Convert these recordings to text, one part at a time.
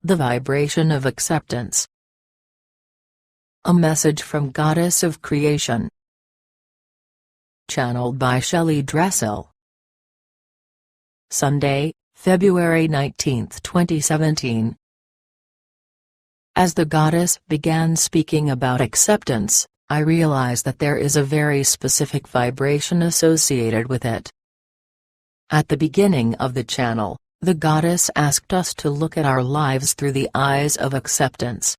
The vibration of acceptance. A message from Goddess of Creation. Channeled by Shelly Dressel. Sunday, February 19, 2017. As the goddess began speaking about acceptance, I realized that there is a very specific vibration associated with it. At the beginning of the channel, the goddess asked us to look at our lives through the eyes of acceptance.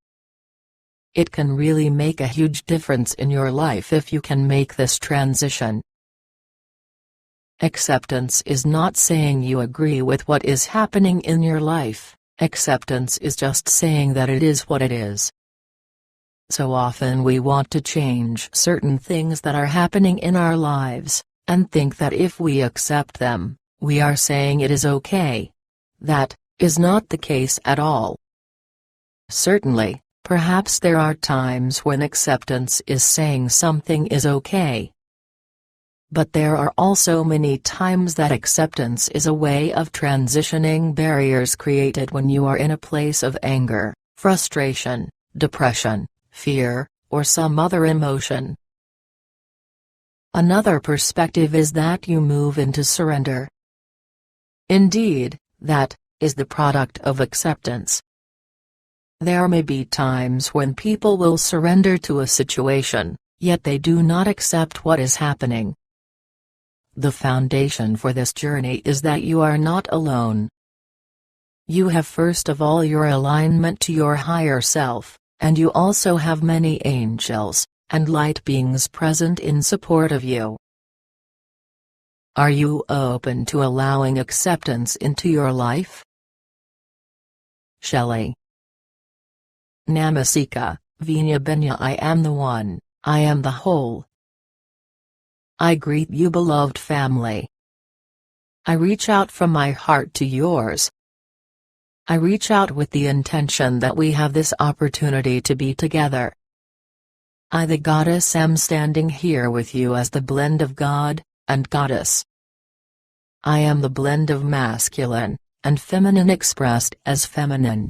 It can really make a huge difference in your life if you can make this transition. Acceptance is not saying you agree with what is happening in your life. Acceptance is just saying that it is what it is. So often we want to change certain things that are happening in our lives, and think that if we accept them, we are saying it is okay. That is not the case at all. Certainly, perhaps there are times when acceptance is saying something is okay. But there are also many times that acceptance is a way of transitioning barriers created when you are in a place of anger, frustration, depression, fear, or some other emotion. Another perspective is that you move into surrender. Indeed, that is the product of acceptance. There may be times when people will surrender to a situation, yet they do not accept what is happening. The foundation for this journey is that you are not alone. You have first of all your alignment to your higher self, and you also have many angels and light beings present in support of you. Are you open to allowing acceptance into your life? Shelly. Namasika, Vinya Benya. I am the one, I am the whole. I greet you, beloved family. I reach out from my heart to yours. I reach out with the intention that we have this opportunity to be together. I, the goddess, am standing here with you as the blend of God and Goddess. I am the blend of masculine and feminine expressed as feminine.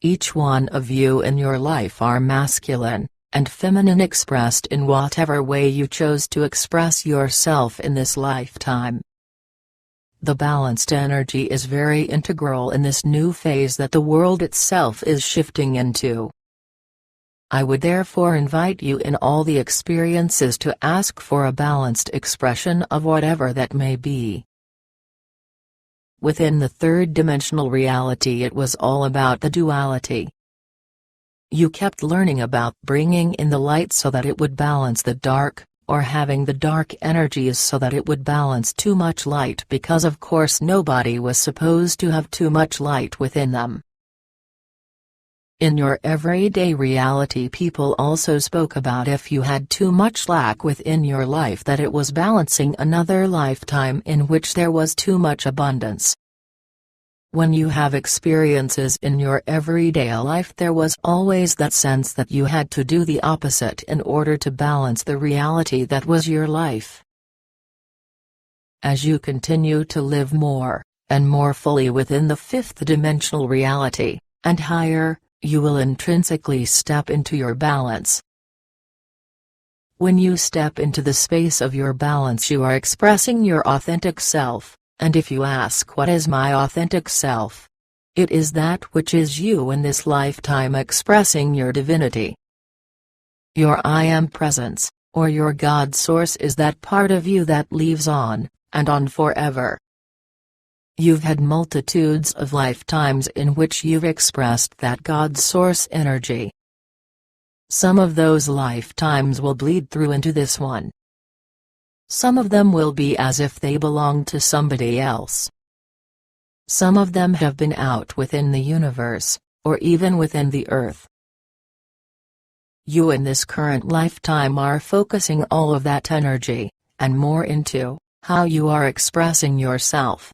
Each one of you in your life are masculine and feminine expressed in whatever way you chose to express yourself in this lifetime. The balanced energy is very integral in this new phase that the world itself is shifting into. I would therefore invite you in all the experiences to ask for a balanced expression of whatever that may be. Within the third-dimensional reality, it was all about the duality. You kept learning about bringing in the light so that it would balance the dark, or having the dark energies so that it would balance too much light, because of course nobody was supposed to have too much light within them. In your everyday reality, people also spoke about if you had too much lack within your life, that it was balancing another lifetime in which there was too much abundance. When you have experiences in your everyday life, there was always that sense that you had to do the opposite in order to balance the reality that was your life. As you continue to live more and more fully within the fifth-dimensional reality, and higher, you will intrinsically step into your balance. When you step into the space of your balance, you are expressing your authentic self. And if you ask, what is my authentic self? It is that which is you in this lifetime expressing your divinity. Your I Am presence, or your God source, is that part of you that lives on, and on forever. You've had multitudes of lifetimes in which you've expressed that God source energy. Some of those lifetimes will bleed through into this one. Some of them will be as if they belong to somebody else. Some of them have been out within the universe, or even within the earth. You in this current lifetime are focusing all of that energy, and more into, how you are expressing yourself.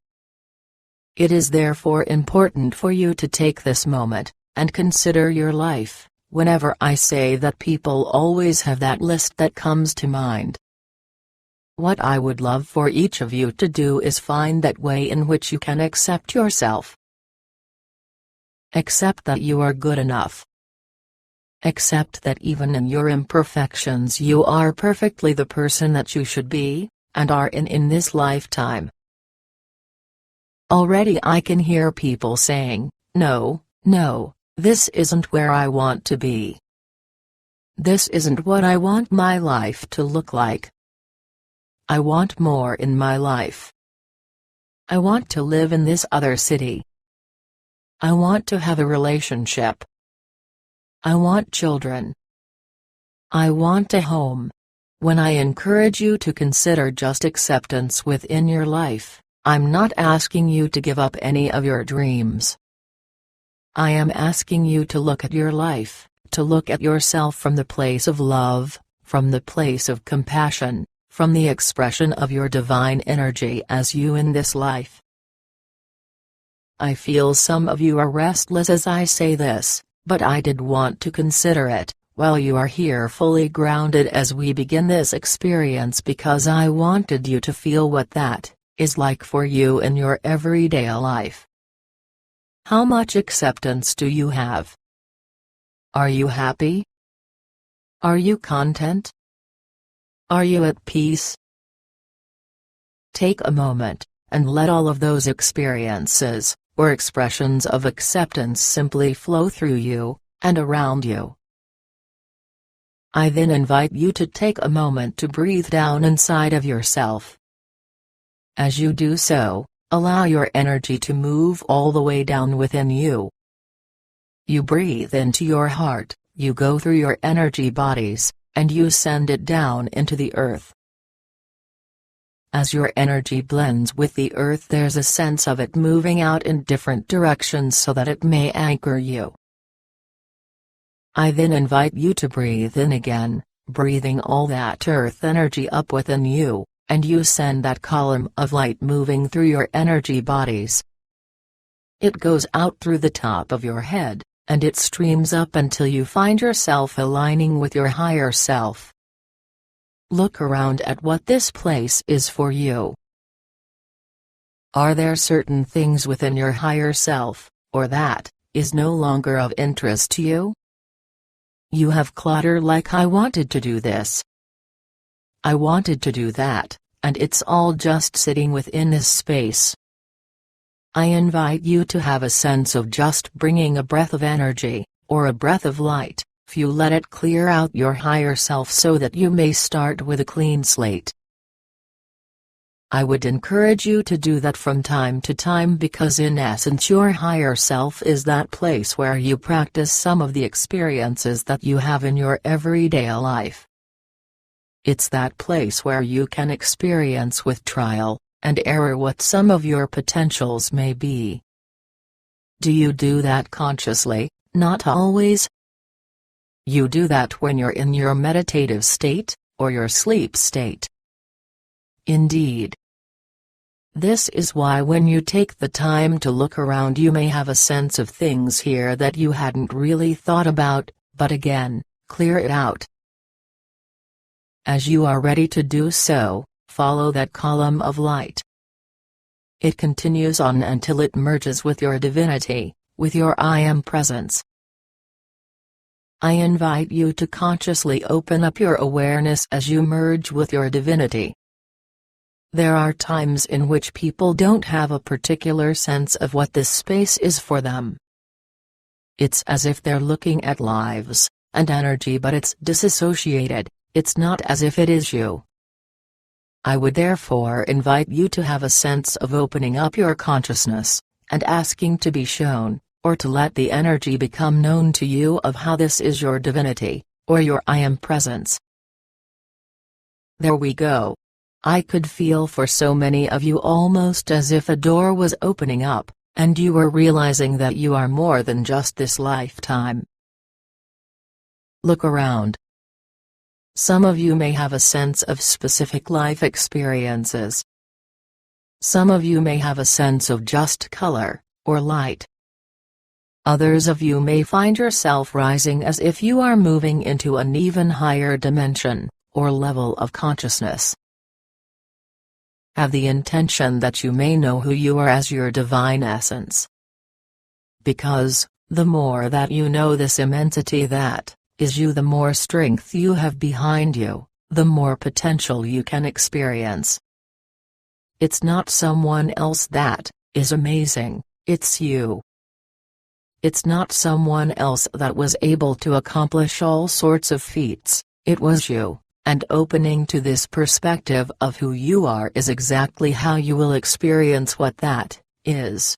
It is therefore important for you to take this moment, and consider your life. Whenever I say that, people always have that list that comes to mind. What I would love for each of you to do is find that way in which you can accept yourself. Accept that you are good enough. Accept that even in your imperfections you are perfectly the person that you should be, and are in this lifetime. Already I can hear people saying, "No, no, this isn't where I want to be. This isn't what I want my life to look like. I want more in my life. I want to live in this other city. I want to have a relationship. I want children. I want a home." When I encourage you to consider just acceptance within your life, I'm not asking you to give up any of your dreams. I am asking you to look at your life, to look at yourself from the place of love, from the place of compassion, from the expression of your divine energy as you in this life. I feel some of you are restless as I say this, but I did want to consider it, while you are here fully grounded as we begin this experience, because I wanted you to feel what that is like for you in your everyday life. How much acceptance do you have? Are you happy? Are you content? Are you at peace? Take a moment, and let all of those experiences, or expressions of acceptance simply flow through you, and around you. I then invite you to take a moment to breathe down inside of yourself. As you do so, allow your energy to move all the way down within you. You breathe into your heart, you go through your energy bodies, and you send it down into the earth. As your energy blends with the earth, there's a sense of it moving out in different directions so that it may anchor you. I then invite you to breathe in again, breathing all that earth energy up within you, and you send that column of light moving through your energy bodies. It goes out through the top of your head, and it streams up until you find yourself aligning with your higher self. Look around at what this place is for you. Are there certain things within your higher self, or that is no longer of interest to you? You have clutter like, "I wanted to do this. I wanted to do that," and it's all just sitting within this space. I invite you to have a sense of just bringing a breath of energy, or a breath of light, if you let it clear out your higher self so that you may start with a clean slate. I would encourage you to do that from time to time, because in essence your higher self is that place where you practice some of the experiences that you have in your everyday life. It's that place where you can experience with trial and error what some of your potentials may be. Do you do that consciously? Not always. You do that when you're in your meditative state, or your sleep state. Indeed. This is why when you take the time to look around, you may have a sense of things here that you hadn't really thought about, but again, clear it out. As you are ready to do so, follow that column of light. It continues on until it merges with your divinity, with your I Am presence. I invite you to consciously open up your awareness as you merge with your divinity. There are times in which people don't have a particular sense of what this space is for them. It's as if they're looking at lives and energy, but it's disassociated. It's not as if it is you. I would therefore invite you to have a sense of opening up your consciousness, and asking to be shown, or to let the energy become known to you of how this is your divinity, or your I Am presence. There we go. I could feel for so many of you almost as if a door was opening up, and you were realizing that you are more than just this lifetime. Look around. Some of you may have a sense of specific life experiences. Some of you may have a sense of just color, or light. Others of you may find yourself rising as if you are moving into an even higher dimension, or level of consciousness. Have the intention that you may know who you are as your divine essence. Because, The more that you know this immensity that is you, the more strength you have behind you, the more potential you can experience. It's not someone else that is amazing, it's you. It's not someone else that was able to accomplish all sorts of feats, it was you, and opening to this perspective of who you are is exactly how you will experience what that is.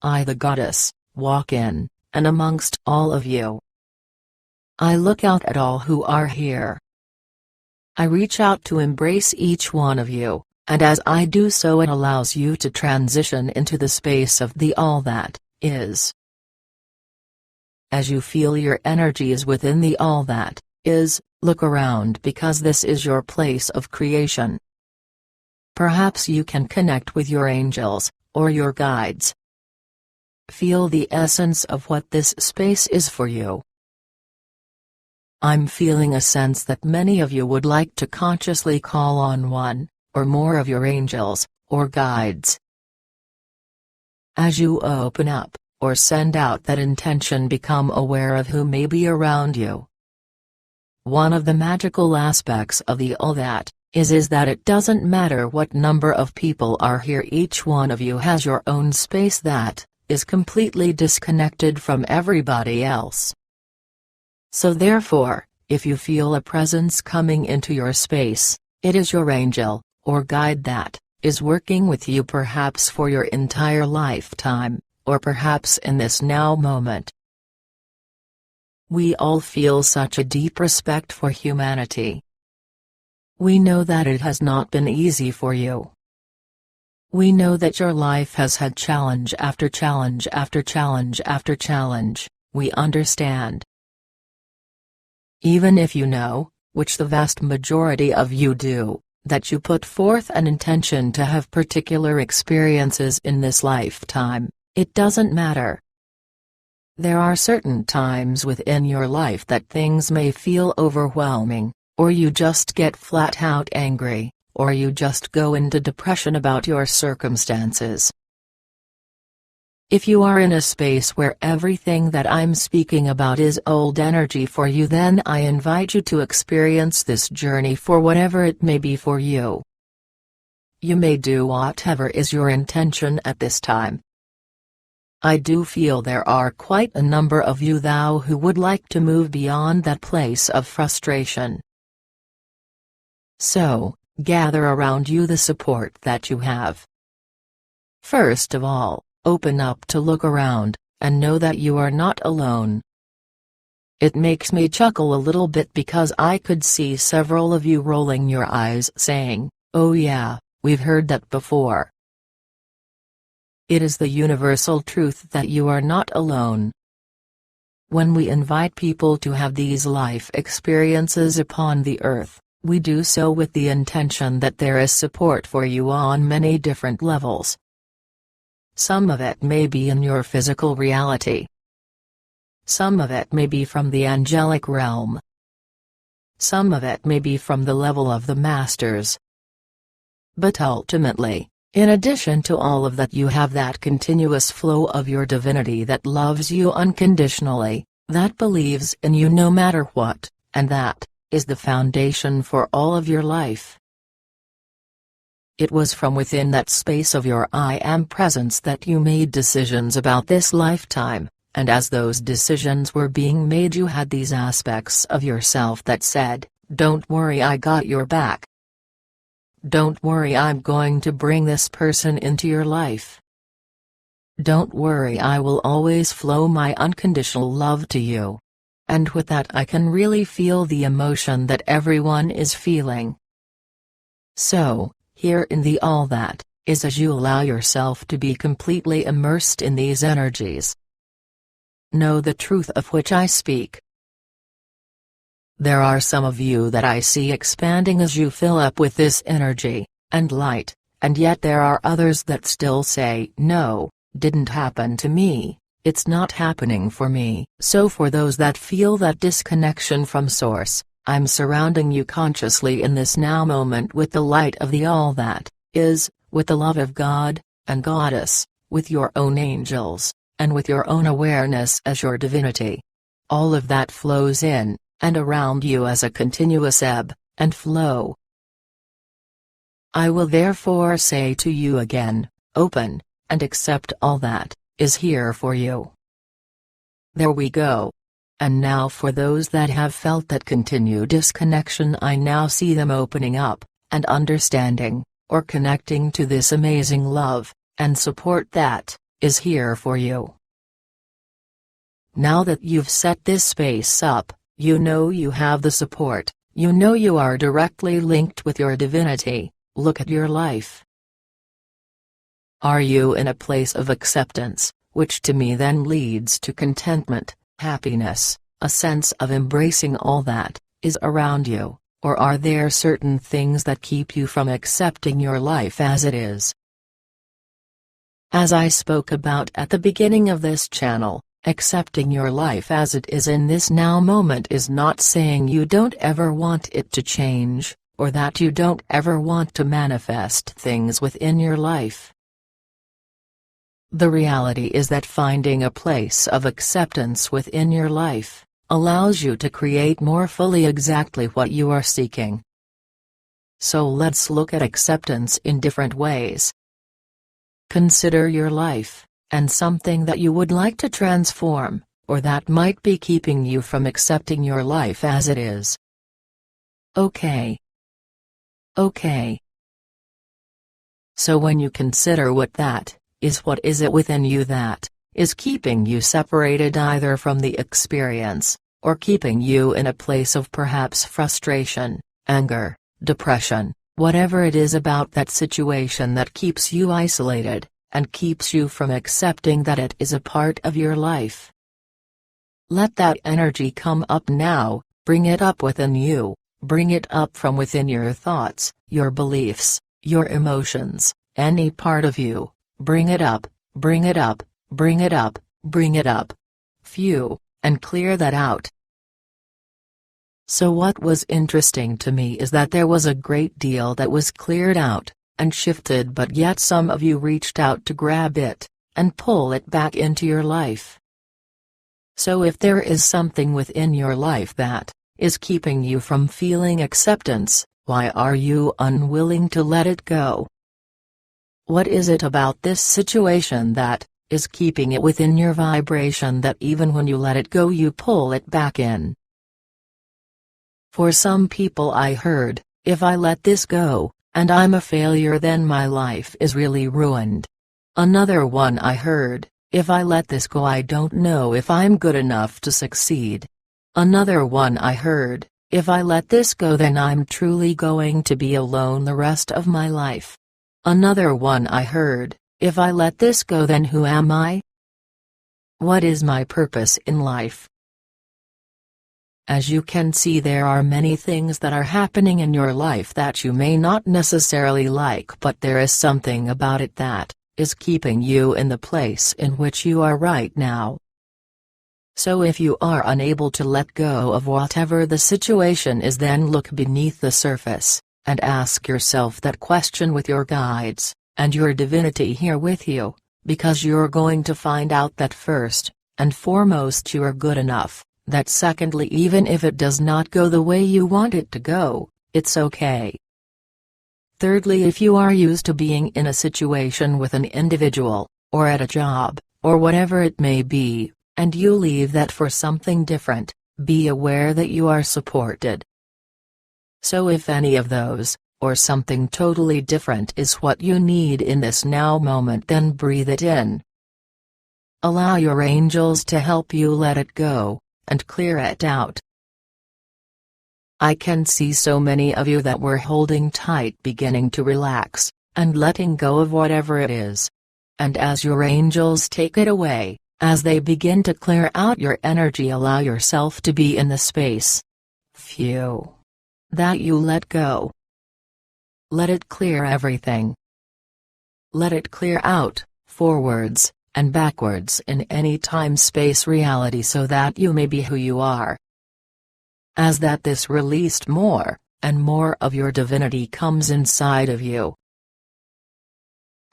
I, the goddess, walk in, and amongst all of you. I look out at all who are here. I reach out to embrace each one of you, and as I do so it allows you to transition into the space of the all that is. As you feel your energy is within the all that is, look around because this is your place of creation. Perhaps you can connect with your angels, or your guides. Feel the essence of what this space is for you. I'm feeling a sense that many of you would like to consciously call on one, or more of your angels, or guides. As you open up, or send out that intention, become aware of who may be around you. One of the magical aspects of the all that is that it doesn't matter what number of people are here, each one of you has your own space that is completely disconnected from everybody else. So therefore, if you feel a presence coming into your space, it is your angel, or guide that is working with you, perhaps for your entire lifetime, or perhaps in this now moment. We all feel such a deep respect for humanity. We know that it has not been easy for you. We know that your life has had challenge after challenge after challenge after challenge, we understand. Even if you know, which the vast majority of you do, that you put forth an intention to have particular experiences in this lifetime, it doesn't matter. There are certain times within your life that things may feel overwhelming, or you just get flat out angry, or you just go into depression about your circumstances. If you are in a space where everything that I'm speaking about is old energy for you, then I invite you to experience this journey for whatever it may be for you. You may do whatever is your intention at this time. I do feel there are quite a number of you though who would like to move beyond that place of frustration. So, gather around you the support that you have. First of all, open up to look around, and know that you are not alone. It makes me chuckle a little bit because I could see several of you rolling your eyes saying, "Oh yeah, we've heard that before." It is the universal truth that you are not alone. When we invite people to have these life experiences upon the earth, we do so with the intention that there is support for you on many different levels. Some of it may be in your physical reality. Some of it may be from the angelic realm. Some of it may be from the level of the masters. But ultimately, in addition to all of that, you have that continuous flow of your divinity that loves you unconditionally, that believes in you no matter what, and that is the foundation for all of your life. It was from within that space of your I am presence that you made decisions about this lifetime, and as those decisions were being made, you had these aspects of yourself that said, "Don't worry, I got your back. Don't worry, I'm going to bring this person into your life. Don't worry, I will always flow my unconditional love to you." And with that, I can really feel the emotion that everyone is feeling. So, here in the all that is, as you allow yourself to be completely immersed in these energies, know the truth of which I speak. There are some of you that I see expanding as you fill up with this energy and light, and yet there are others that still say, "No, didn't happen to me. It's not happening for me." So for those that feel that disconnection from Source, I'm surrounding you consciously in this now moment with the light of the all that is, with the love of God and Goddess, with your own angels, and with your own awareness as your divinity. All of that flows in and around you as a continuous ebb and flow. I will therefore say to you again, open, and accept all that is here for you. There we go. And now for those that have felt that continued disconnection, I now see them opening up, and understanding, or connecting to this amazing love, and support that is here for you. Now that you've set this space up, you know you have the support, you know you are directly linked with your divinity. Look at your life. Are you in a place of acceptance, which to me then leads to contentment, happiness, a sense of embracing all that is around you, or are there certain things that keep you from accepting your life as it is? As I spoke about at the beginning of this channel, accepting your life as it is in this now moment is not saying you don't ever want it to change, or that you don't ever want to manifest things within your life. The reality is that finding a place of acceptance within your life allows you to create more fully exactly what you are seeking. So let's look at acceptance in different ways. Consider your life, and something that you would like to transform, or that might be keeping you from accepting your life as it is. Okay. So when you consider what that is, what is it within you that is keeping you separated either from the experience, or keeping you in a place of perhaps frustration, anger, depression, whatever it is about that situation that keeps you isolated, and keeps you from accepting that it is a part of your life. Let that energy come up now, bring it up within you, bring it up from within your thoughts, your beliefs, your emotions, any part of you, bring it up, bring it up, bring it up, bring it up. Phew, and clear that out. So what was interesting to me is that there was a great deal that was cleared out, and shifted, but yet some of you reached out to grab it, and pull it back into your life. So if there is something within your life that is keeping you from feeling acceptance, why are you unwilling to let it go? What is it about this situation that is keeping it within your vibration that even when you let it go you pull it back in? For some people I heard, if I let this go, and I'm a failure, then my life is really ruined. Another one I heard, if I let this go I don't know if I'm good enough to succeed. Another one I heard, if I let this go then I'm truly going to be alone the rest of my life. Another one I heard, if I let this go then who am I? What is my purpose in life? As you can see, there are many things that are happening in your life that you may not necessarily like, but there is something about it that is keeping you in the place in which you are right now. So if you are unable to let go of whatever the situation is, then look beneath the surface, and ask yourself that question with your guides, and your divinity here with you, because you're going to find out that first and foremost you are good enough, that secondly even if it does not go the way you want it to go, it's okay. Thirdly, if you are used to being in a situation with an individual, or at a job, or whatever it may be, and you leave that for something different, be aware that you are supported. So if any of those, or something totally different is what you need in this now moment, then breathe it in. Allow your angels to help you let it go, and clear it out. I can see so many of you that were holding tight beginning to relax, and letting go of whatever it is. And as your angels take it away, as they begin to clear out your energy, allow yourself to be in the space. Phew. That you let go. Let it clear everything. Let it clear out, forwards and backwards in any time-space reality, so that you may be who you are. As that this released more and more of your divinity comes inside of you.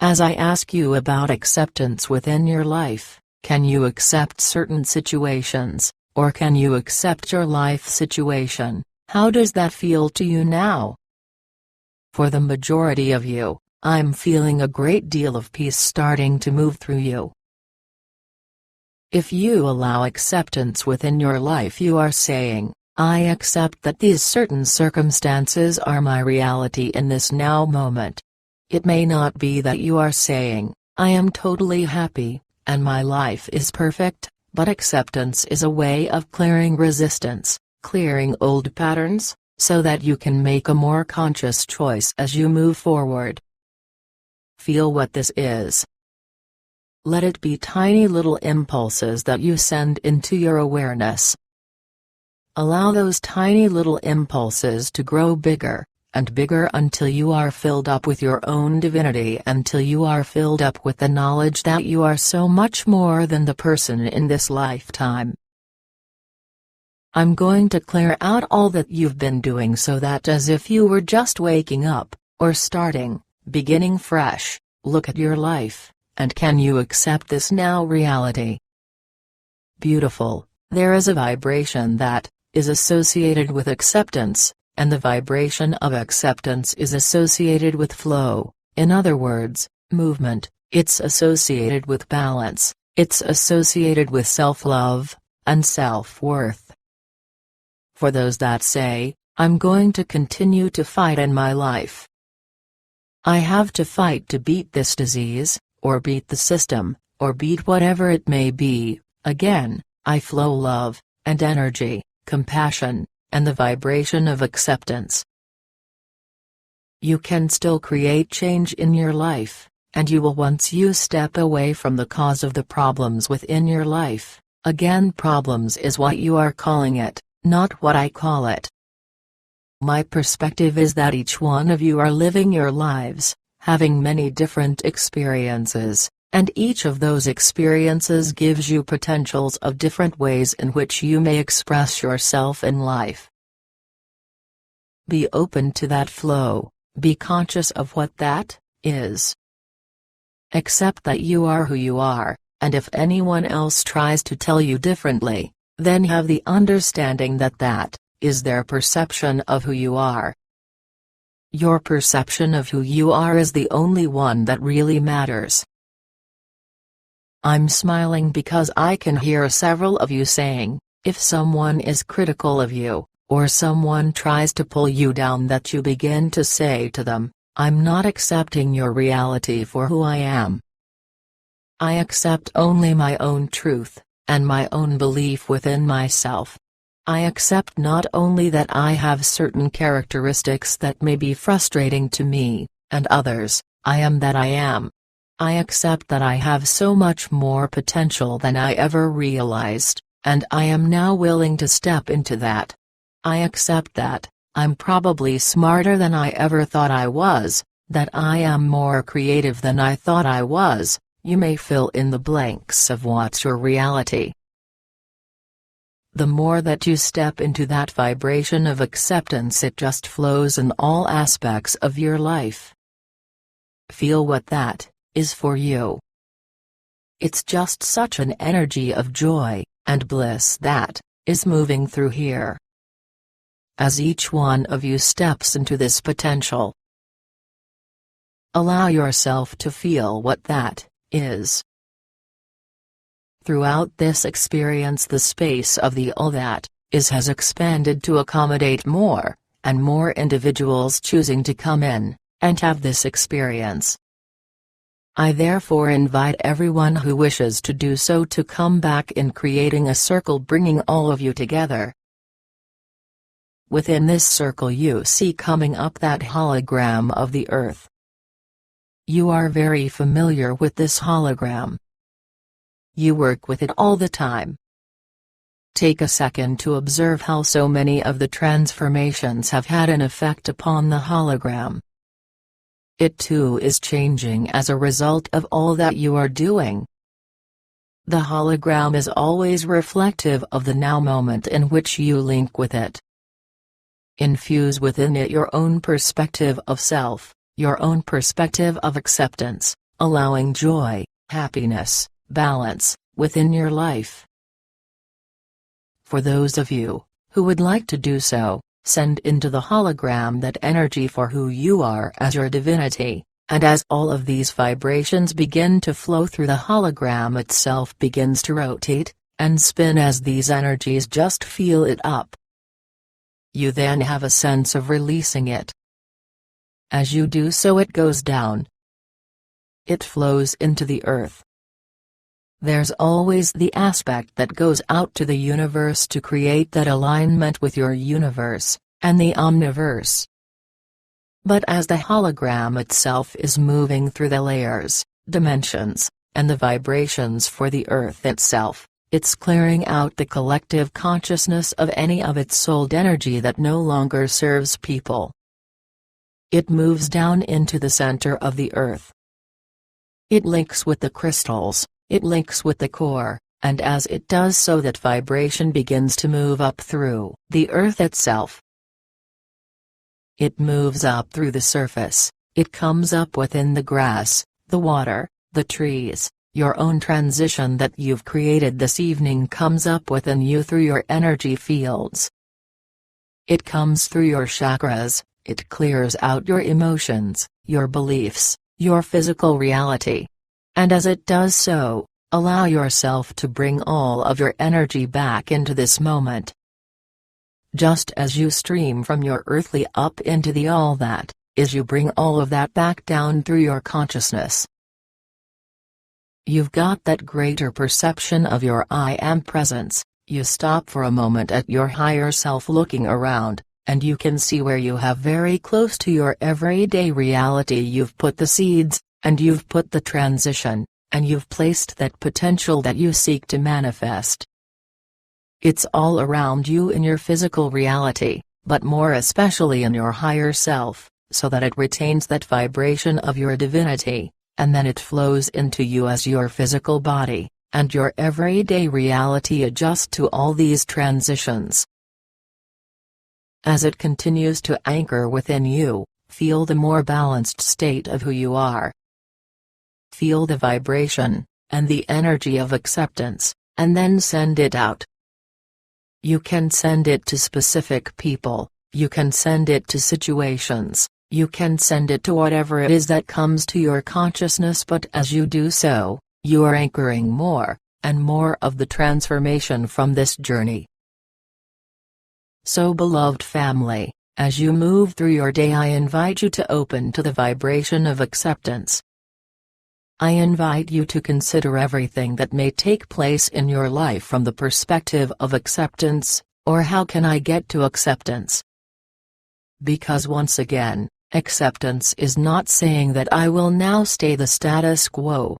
As I ask you about acceptance within your life, Can you accept certain situations, or can you accept your life situation? How does that feel to you now? For the majority of you, I'm feeling a great deal of peace starting to move through you. If you allow acceptance within your life, you are saying, I accept that these certain circumstances are my reality in this now moment. It may not be that you are saying, I am totally happy, and my life is perfect, but acceptance is a way of clearing resistance, clearing old patterns, so that you can make a more conscious choice as you move forward. Feel what this is. Let it be tiny little impulses that you send into your awareness. Allow those tiny little impulses to grow bigger, and bigger until you are filled up with your own divinity, until you are filled up with the knowledge that you are so much more than the person in this lifetime. I'm going to clear out all that you've been doing so that as if you were just waking up, or beginning fresh, look at your life, and can you accept this now reality? Beautiful, there is a vibration that is associated with acceptance, and the vibration of acceptance is associated with flow, in other words, movement, it's associated with balance, it's associated with self-love, and self-worth. For those that say, I'm going to continue to fight in my life. I have to fight to beat this disease, or beat the system, or beat whatever it may be, again, I flow love, and energy, compassion, and the vibration of acceptance. You can still create change in your life, and you will once you step away from the cause of the problems within your life. Again, problems is what you are calling it, not what I call it. My perspective is that each one of you are living your lives, having many different experiences, and each of those experiences gives you potentials of different ways in which you may express yourself in life. Be open to that flow, be conscious of what that is. Accept that you are who you are, and if anyone else tries to tell you differently, then have the understanding that that is their perception of who you are. Your perception of who you are is the only one that really matters. I'm smiling because I can hear several of you saying, if someone is critical of you, or someone tries to pull you down, that you begin to say to them, I'm not accepting your reality for who I am. I accept only my own truth, and my own belief within myself. I accept not only that I have certain characteristics that may be frustrating to me, and others, I am that I am. I accept that I have so much more potential than I ever realized, and I am now willing to step into that. I accept that I'm probably smarter than I ever thought I was, that I am more creative than I thought I was. You may fill in the blanks of what's your reality. The more that you step into that vibration of acceptance, it just flows in all aspects of your life. Feel what that is for you. It's just such an energy of joy and bliss that is moving through here. As each one of you steps into this potential, allow yourself to feel what that is. Throughout this experience, the space of the all that is has expanded to accommodate more and more individuals choosing to come in and have this experience. I therefore invite everyone who wishes to do so to come back in, creating a circle bringing all of you together. Within this circle you see coming up that hologram of the earth. You are very familiar with this hologram. You work with it all the time. Take a second to observe how so many of the transformations have had an effect upon the hologram. It too is changing as a result of all that you are doing. The hologram is always reflective of the now moment in which you link with it. Infuse within it your own perspective of self, your own perspective of acceptance, allowing joy, happiness, balance, within your life. For those of you who would like to do so, send into the hologram that energy for who you are as your divinity, and as all of these vibrations begin to flow through the hologram itself begins to rotate and spin as these energies just feel it up. You then have a sense of releasing it. As you do so, it goes down. It flows into the earth. There's always the aspect that goes out to the universe to create that alignment with your universe, and the omniverse. But as the hologram itself is moving through the layers, dimensions, and the vibrations for the earth itself, it's clearing out the collective consciousness of any of its souled energy that no longer serves people. It moves down into the center of the earth. It links with the crystals. It links with the core, and as it does so, that vibration begins to move up through the earth itself. It moves up through the surface, it comes up within the grass, the water, the trees. Your own transition that you've created this evening comes up within you through your energy fields. It comes through your chakras, it clears out your emotions, your beliefs, your physical reality. And as it does so, allow yourself to bring all of your energy back into this moment. Just as you stream from your earthly up into the all that is, you bring all of that back down through your consciousness. You've got that greater perception of your I am presence. You stop for a moment at your higher self looking around, and you can see where you have very close to your everyday reality. You've put the seeds, and you've put the transition, and you've placed that potential that you seek to manifest. It's all around you in your physical reality, but more especially in your higher self, so that it retains that vibration of your divinity, and then it flows into you as your physical body, and your everyday reality adjusts to all these transitions. As it continues to anchor within you, feel the more balanced state of who you are. Feel the vibration, and the energy of acceptance, and then send it out. You can send it to specific people, you can send it to situations, you can send it to whatever it is that comes to your consciousness, but as you do so, you are anchoring more, and more of the transformation from this journey. So beloved family, as you move through your day, I invite you to open to the vibration of acceptance. I invite you to consider everything that may take place in your life from the perspective of acceptance, or how can I get to acceptance? Because once again, acceptance is not saying that I will now stay the status quo.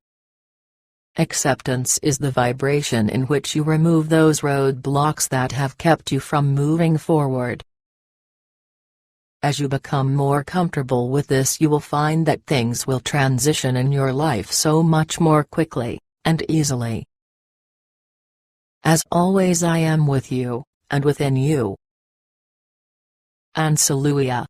Acceptance is the vibration in which you remove those roadblocks that have kept you from moving forward. As you become more comfortable with this, you will find that things will transition in your life so much more quickly, and easily. As always, I am with you, and within you. Alleluia.